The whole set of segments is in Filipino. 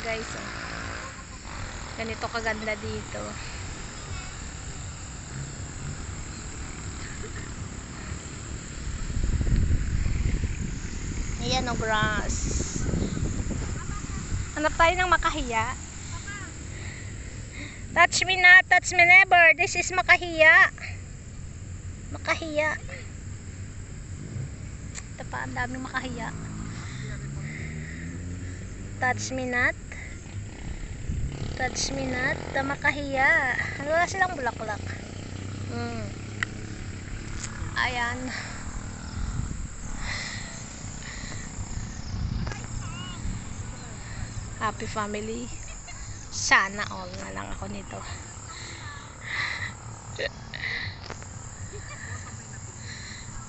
guys. Oh. Ganito kaganda dito. Ayan o, grass. Hanap tayo ng makahiya. Touch me not, touch me never. This is makahiya. Makahiya. Ito pa, ang daming makahiya. Touch me not. Touch me not. Makahiya. Wala silang bulaklak. Ayan. Happy family. Sana all na lang ako nito.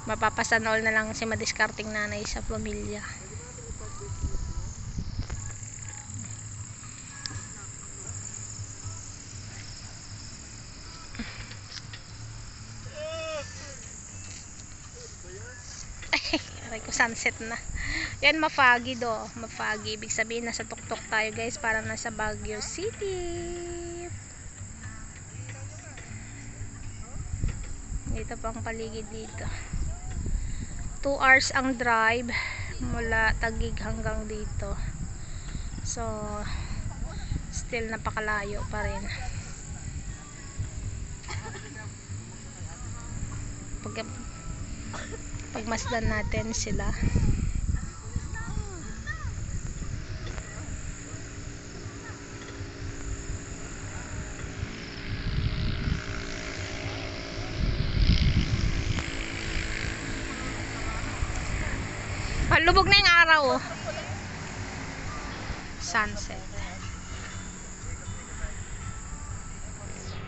Mapapasan all na lang si madiskarting nanay sa pamilya. Aray ko, sunset na. Yan, mafagi do. Mafagi. Ibig sabihin, nasa tuktok tayo guys. Parang nasa Baguio City. Dito pang paligid dito. 2 hours ang drive. Mula Taguig hanggang dito. So, still napakalayo pa rin. Pagmasdan natin sila. Lubog na yung araw, oh. Sunset.